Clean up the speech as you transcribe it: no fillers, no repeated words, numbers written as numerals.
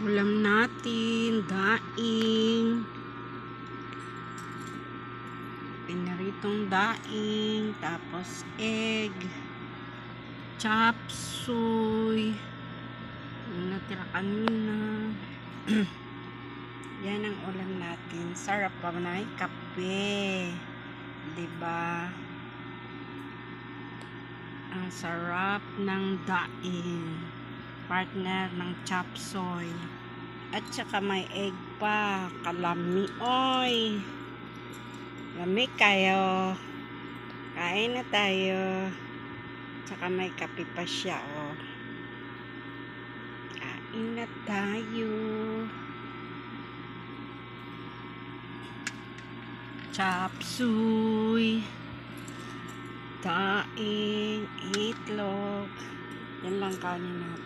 Ulam natin, daing. Pinaritong daing, tapos egg, chop suey. Yung natira kanina. Yan ang ulam natin. Sarap pa na may kape. Diba? Ang sarap ng daing. Partner ng chop suey. At saka may egg pa. Kalami. Oy! Lami kayo. Kain na tayo. Tsaka may kape pa siya, oh. Kain na tayo. Chop suey. Daing. Itlog. Yan lang kanin natin.